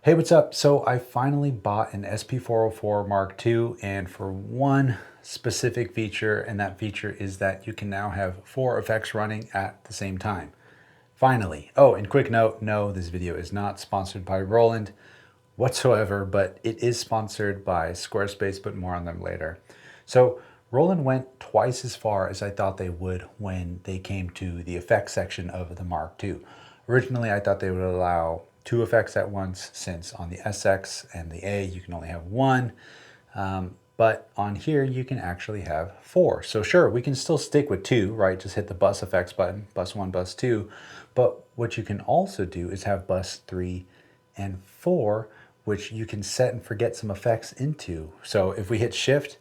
Hey, what's up? So I finally bought an SP-404 Mark II, and for one specific feature, and that feature is that you can now have 4 effects running at the same time. Finally. Oh, and quick note, no, this video is not sponsored by Roland whatsoever, but it is sponsored by Squarespace, but more on them later. So Roland went twice as far as I thought they would when they came to the effects section of the Mark II. Originally, I thought they would allow 2 effects at once, since on the SX and the A you can only have 1. But on here you can actually have 4. So sure, we can still stick with 2, right? Just hit the bus effects button, bus 1, bus 2. But what you can also do is have bus 3 and 4, which you can set and forget some effects into. So if we hit shift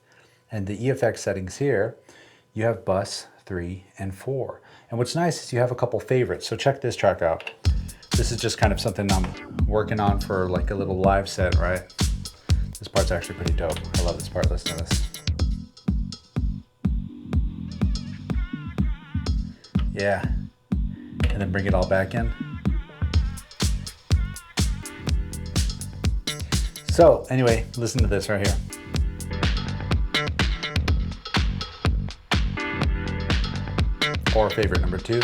and the effects settings here, you have bus 3 and 4. And what's nice is you have a couple favorites. So check this track out. This is just kind of something I'm working on for like a little live set, right? This part's actually pretty dope. I love this part. Listen to this. Yeah. And then bring it all back in. So anyway, listen to this right here. Or favorite number 2.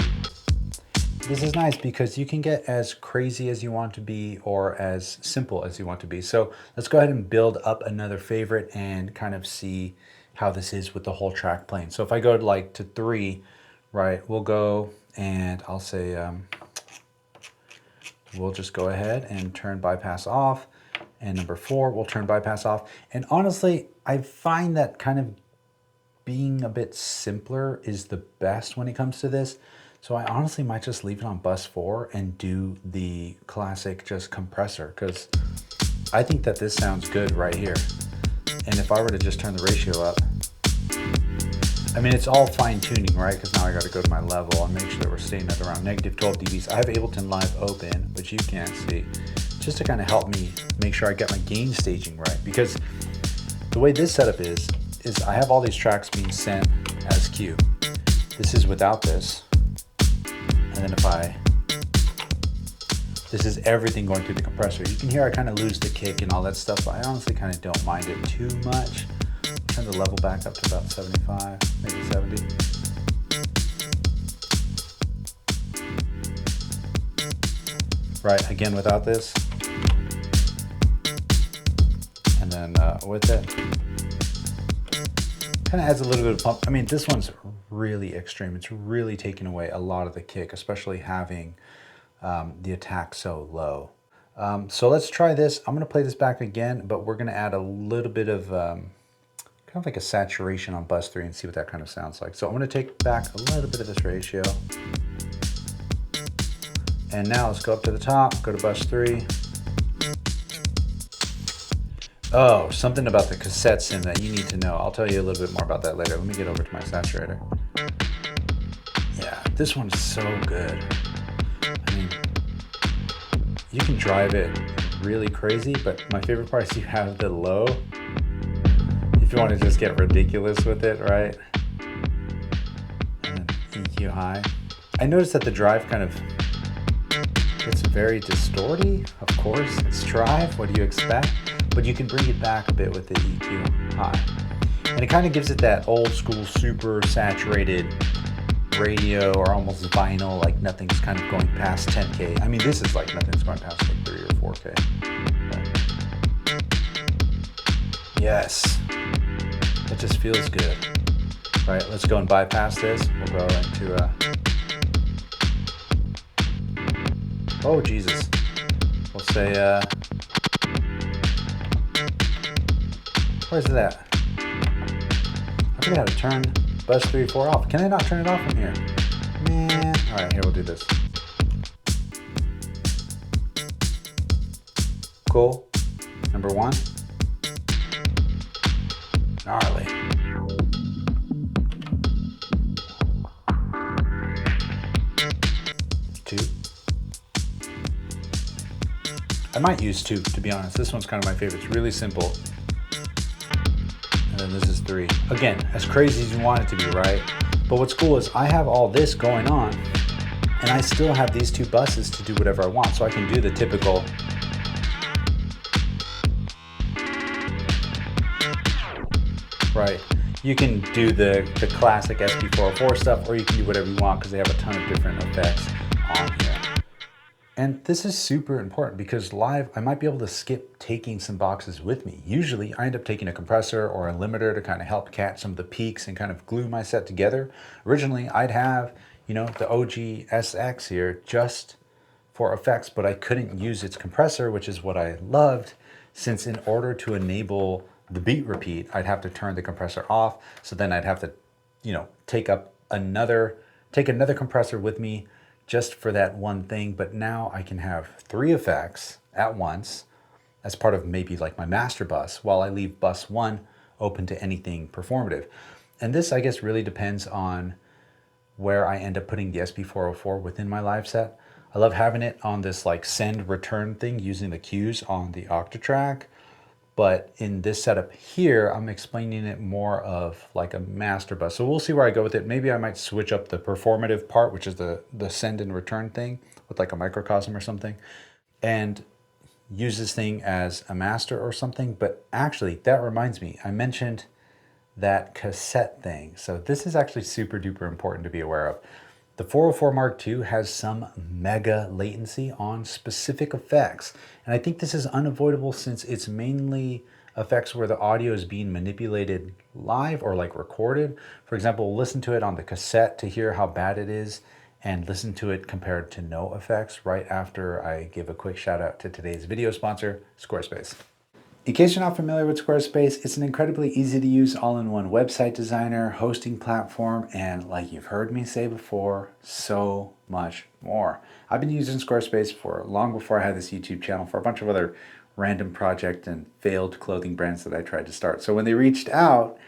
This is nice because you can get as crazy as you want to be or as simple as you want to be. So let's go ahead and build up another favorite and kind of see how this is with the whole track playing. So if I go to 3, right, we'll go and I'll say, we'll just go ahead and turn bypass off. And number 4, we'll turn bypass off. And honestly, I find that kind of being a bit simpler is the best when it comes to this. So I honestly might just leave it on bus 4 and do the classic just compressor, because I think that this sounds good right here. And if I were to just turn the ratio up, I mean, it's all fine tuning, right? Because now I got to go to my level and make sure that we're staying at around -12 dBs. I have Ableton Live open, which you can't see, just to kind of help me make sure I get my gain staging right. Because the way this setup is I have all these tracks being sent as Q. This is without this. And then this is everything going through the compressor. You can hear I kind of lose the kick and all that stuff, but I honestly kind of don't mind it too much. Turn the level back up to about 75, maybe 70. Right, again without this. And then with it. Kind of adds a little bit of pump. I mean, this one's really extreme. It's really taking away a lot of the kick, especially having the attack so low. So let's try this. I'm going to play this back again, but we're going to add a little bit of kind of like a saturation on bus 3 and see what that kind of sounds like. So I'm going to take back a little bit of this ratio. And now let's go up to the top, go to bus 3. Oh, something about the cassette sim that you need to know. I'll tell you a little bit more about that later. Let me get over to my saturator. Yeah, this one is so good. I mean, you can drive it really crazy, but my favorite part is you have the low. If you want to just get ridiculous with it, right? And EQ high. I noticed that the drive kind of gets very distorty. Of course, it's drive. What do you expect? But you can bring it back a bit with the EQ high. And it kind of gives it that old school, super saturated radio or almost vinyl, like nothing's kind of going past 10K. I mean, this is like nothing's going past like 3 or 4K. But yes, that just feels good. All right, let's go and bypass this. We'll go into, oh Jesus. We'll say, where's it at? I forget how to turn bus 3, 4 off. Can I not turn it off from here? Man. All right, here, we'll do this. Cool. Number 1. Gnarly. Two. I might use 2, to be honest. This one's kind of my favorite. It's really simple. And then this is 3. Again, as crazy as you want it to be, right? But what's cool is I have all this going on, and I still have these 2 buses to do whatever I want. So I can do the typical right? You can do the classic SP-404 stuff, or you can do whatever you want because they have a ton of different effects on here. And this is super important because live, I might be able to skip taking some boxes with me. Usually I end up taking a compressor or a limiter to kind of help catch some of the peaks and kind of glue my set together. Originally I'd have, you know, the OG SX here just for effects, but I couldn't use its compressor, which is what I loved, since in order to enable the beat repeat, I'd have to turn the compressor off. So then I'd have to, you know, take another compressor with me just for that one thing. But now I can have 3 effects at once as part of maybe like my master bus, while I leave bus 1 open to anything performative. And this, I guess, really depends on where I end up putting the SP-404 within my live set. I love having it on this like send return thing using the cues on the Octatrack. But in this setup here, I'm explaining it more of like a master bus. So we'll see where I go with it. Maybe I might switch up the performative part, which is the send and return thing with like a microcosm or something, and use this thing as a master or something. But actually, that reminds me, I mentioned that cassette thing. So this is actually super duper important to be aware of. The 404 Mark II has some mega latency on specific effects. And I think this is unavoidable since it's mainly effects where the audio is being manipulated live or like recorded. For example, listen to it on the cassette to hear how bad it is, and listen to it compared to no effects right after I give a quick shout out to today's video sponsor, Squarespace. In case you're not familiar with Squarespace, it's an incredibly easy to use all-in-one website designer, hosting platform, and like you've heard me say before, so much more. I've been using Squarespace for long before I had this YouTube channel for a bunch of other random project and failed clothing brands that I tried to start. So when they reached out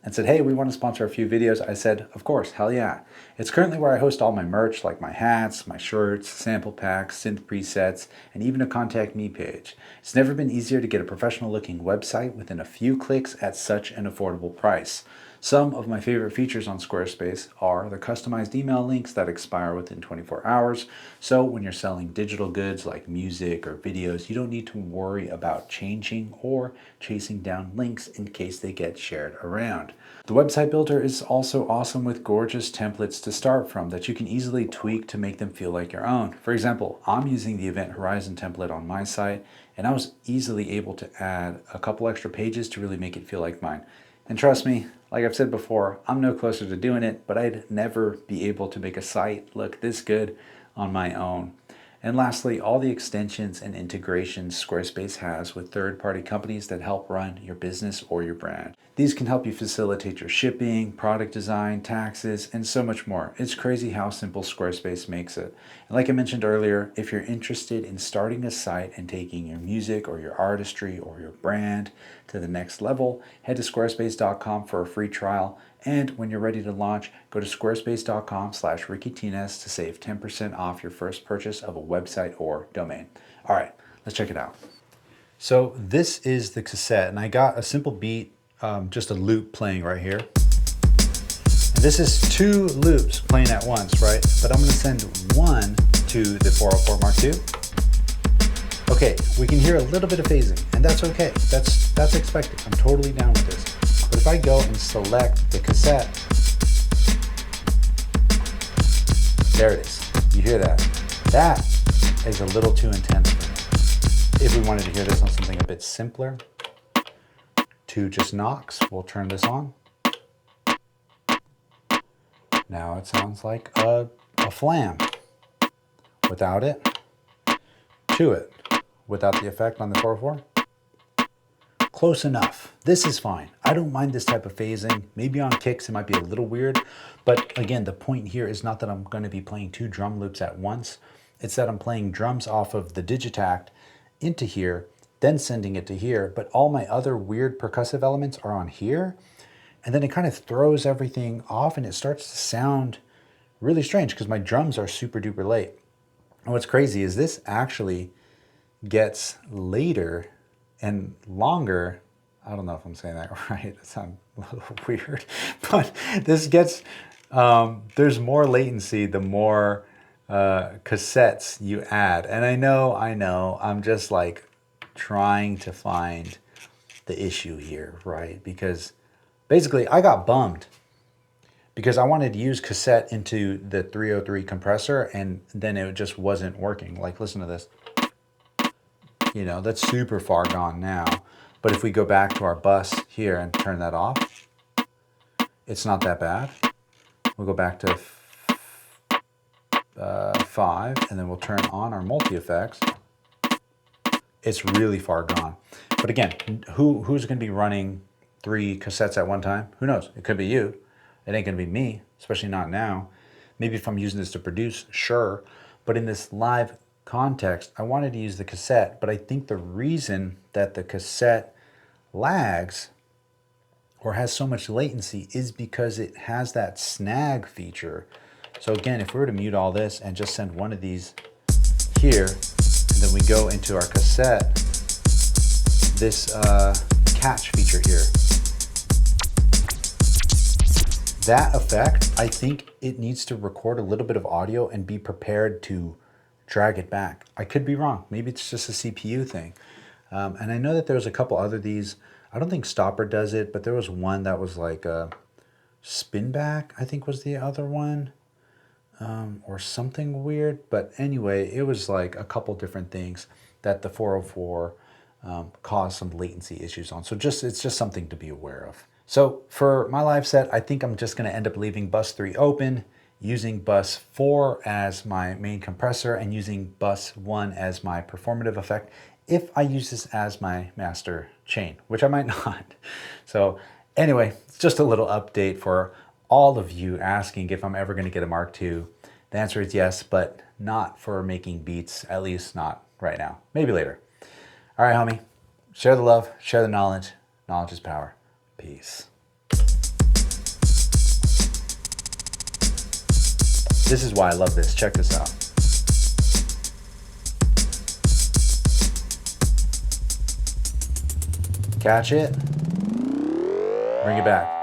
and said, hey, we want to sponsor a few videos, I said, of course, hell yeah. It's currently where I host all my merch, like my hats, my shirts, sample packs, synth presets, and even a contact me page. It's never been easier to get a professional looking website within a few clicks at such an affordable price. Some of my favorite features on Squarespace are the customized email links that expire within 24 hours. So when you're selling digital goods like music or videos, you don't need to worry about changing or chasing down links in case they get shared around. The website builder is also awesome with gorgeous templates to start from that you can easily tweak to make them feel like your own. For example, I'm using the Event Horizon template on my site, and I was easily able to add a couple extra pages to really make it feel like mine. And trust me, like I've said before, I'm no closer to doing it, but I'd never be able to make a site look this good on my own. And lastly, all the extensions and integrations Squarespace has with third-party companies that help run your business or your brand. These can help you facilitate your shipping, product design, taxes, and so much more. It's crazy how simple Squarespace makes it. And like I mentioned earlier, if you're interested in starting a site and taking your music or your artistry or your brand to the next level, head to squarespace.com for a free trial. And when you're ready to launch, go to squarespace.com/Ricky Tinez to save 10% off your first purchase of a website or domain. All right, let's check it out. So this is the cassette, and I got a simple beat, just a loop playing right here. And this is 2 loops playing at once, right? But I'm gonna send one to the 404 Mark II. Okay, we can hear a little bit of phasing, and that's okay. That's expected. I'm totally down with this. But if I go and select the cassette, there it is. You hear that? That is a little too intense for me. If we wanted to hear this on something a bit simpler, 2 just knocks, we'll turn this on. Now it sounds like a flam. Without it, to it. Without the effect on the 404. Close enough. This is fine. I don't mind this type of phasing. Maybe on kicks it might be a little weird, but again, the point here is not that I'm going to be playing 2 drum loops at once. It's that I'm playing drums off of the Digitact into here, then sending it to here, but all my other weird percussive elements are on here, and then it kind of throws everything off and it starts to sound really strange because my drums are super duper late. And what's crazy is this actually gets later and longer. I don't know if I'm saying that right. It sounds a little weird, but this gets, there's more latency the more cassettes you add. And I know, I'm just like trying to find the issue here, right? Because Basically, I got bummed because I wanted to use cassette into the 303 compressor and then it just wasn't working. Like, listen to this. You know, that's super far gone now. But if we go back to our bus here and turn that off, it's not that bad. We'll go back to 5, and then we'll turn on our multi-effects. It's really far gone. But again, who's going to be running 3 cassettes at one time? Who knows? It could be you. It ain't going to be me, especially not now. Maybe if I'm using this to produce, sure. But in this live context, I wanted to use the cassette, but I think the reason that the cassette lags or has so much latency is because it has that snag feature. So again, if we were to mute all this and just send one of these here, and then we go into our cassette, this catch feature here, that effect, I think it needs to record a little bit of audio and be prepared to drag it back. I could be wrong. Maybe it's just a CPU thing. And I know that there's a couple other these. I don't think Stopper does it, but there was one that was like a spin back, I think was the other one. Or something weird. But anyway, it was like a couple different things that the 404 caused some latency issues on. So it's just something to be aware of. So for my live set, I think I'm just going to end up leaving bus 3 open, using bus 4 as my main compressor, and using bus 1 as my performative effect if I use this as my master chain, which I might not. So anyway, it's just a little update for all of you asking if I'm ever going to get a Mark II. The answer is yes, but not for making beats, at least not right now. Maybe later. All right, homie. Share the love, share the knowledge. Knowledge is power. Peace. This is why I love this. Check this out. Catch it. Bring it back.